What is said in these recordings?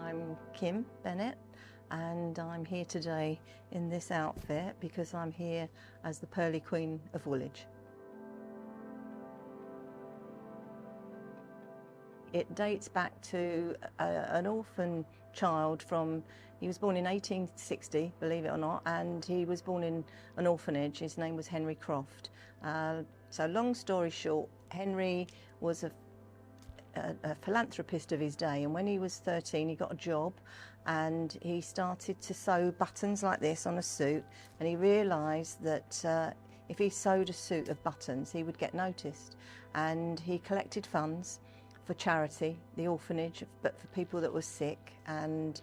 I'm Kim Bennett, and I'm here today in this outfit because I'm here as the Pearly Queen of Woolwich. It dates back to an orphan child he was born in 1860, believe it or not, and he was born in an orphanage. His name was Henry Croft. So long story short, Henry was a philanthropist of his day, and when he was 13 he got a job and he started to sew buttons like this on a suit, and he realised that if he sewed a suit of buttons he would get noticed, and he collected funds for charity, the orphanage, but for people that were sick and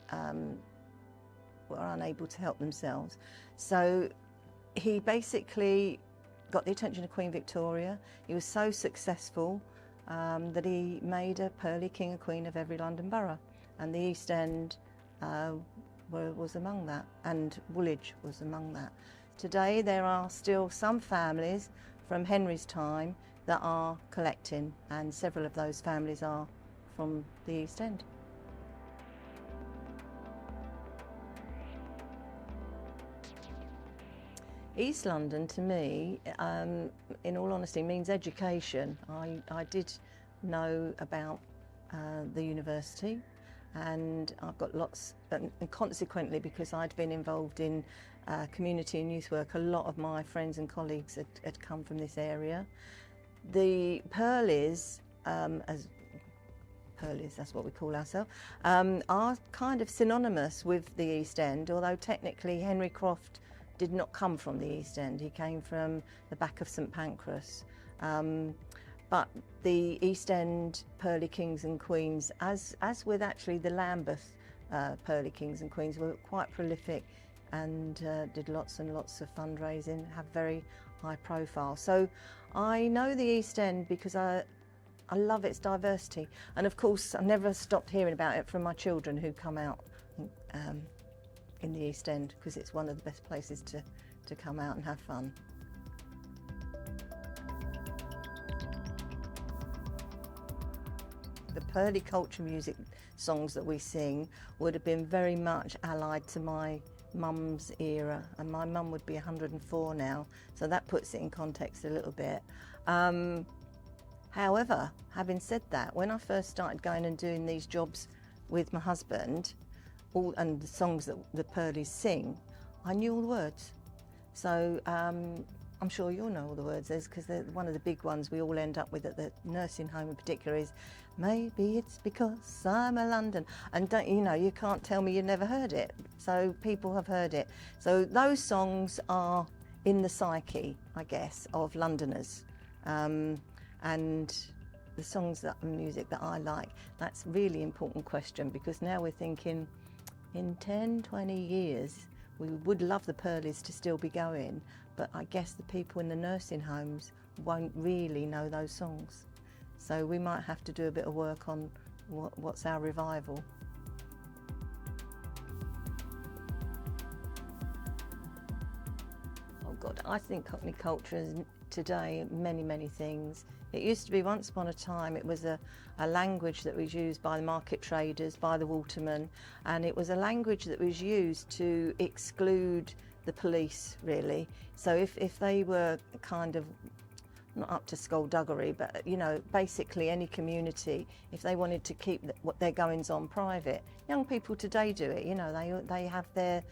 were unable to help themselves. So he basically got the attention of Queen Victoria. He was so successful that he made a Pearly king and queen of every London borough, and the East End was among that, and Woolwich was among that. Today there are still some families from Henry's time that are collecting, and several of those families are from the East End. East London to me, in all honesty, means education. I did know about the university, and I've got lots, and consequently, because I'd been involved in community and youth work, a lot of my friends and colleagues had come from this area. The Pearlys, as Pearlys, that's what we call ourselves, are kind of synonymous with the East End, although technically Henry Croft did not come from the East End. He came from the back of St Pancras. But the East End Pearly Kings and Queens, as with actually the Lambeth Pearly Kings and Queens, were quite prolific and did lots and lots of fundraising, have very high profile. So I know the East End because I love its diversity. And of course, I've never stopped hearing about it from my children who come out in the East End, because it's one of the best places to come out and have fun. The Pearly culture music songs that we sing would have been very much allied to my mum's era, and my mum would be 104 now, so that puts it in context a little bit. However, having said that, when I first started going and doing these jobs with my husband, and the songs that the Pearlys sing, I knew all the words. So I'm sure you'll know all the words, because one of the big ones we all end up with at the nursing home in particular is, maybe it's because I'm a London. And you can't tell me you've never heard it. So people have heard it. So those songs are in the psyche, I guess, of Londoners. And the songs, music that I like, that's a really important question, because now we're thinking, in 10, 20 years, we would love the Pearlys to still be going, but I guess the people in the nursing homes won't really know those songs. So we might have to do a bit of work on what's our revival. Oh God, I think Cockney culture is today many, many things. It used to be, once upon a time, it was a language that was used by the market traders, by the watermen, and it was a language that was used to exclude the police, really. So if they were kind of not up to skullduggery, but basically any community, if they wanted to keep what their goings on private, young people today do it. They have their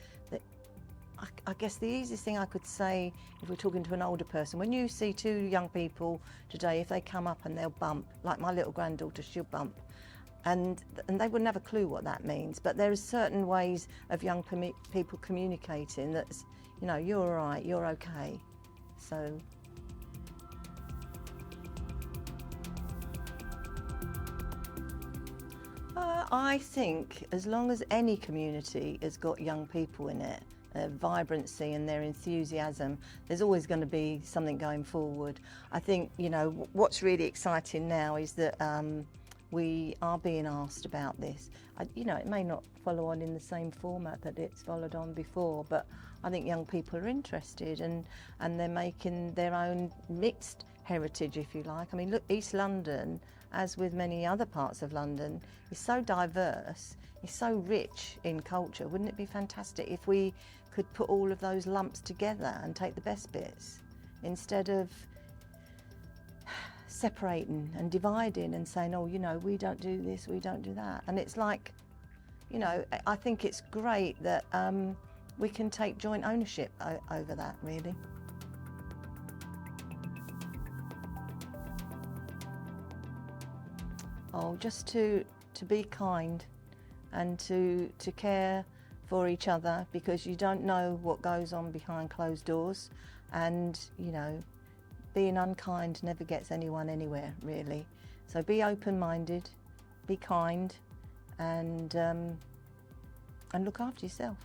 I guess the easiest thing I could say, if we're talking to an older person, when you see two young people today, if they come up and they'll bump, like my little granddaughter, she'll bump, and they wouldn't have a clue what that means. But there are certain ways of young people communicating that's, you're all right, you're okay. So. I think as long as any community has got young people in it, their vibrancy and their enthusiasm, there's always going to be something going forward. I think, what's really exciting now is that we are being asked about this. It may not follow on in the same format that it's followed on before, but I think young people are interested, and they're making their own mixed heritage, if you like. I mean, look, East London as with many other parts of London, is so diverse, is so rich in culture. Wouldn't it be fantastic if we could put all of those lumps together and take the best bits, instead of separating and dividing and saying, oh, you know, we don't do this, we don't do that. And it's like, you know, I think it's great that we can take joint ownership over that, really. Oh, just to be kind and to care for each other, because you don't know what goes on behind closed doors, and, you know, being unkind never gets anyone anywhere, really. So be open-minded, be kind, and look after yourself.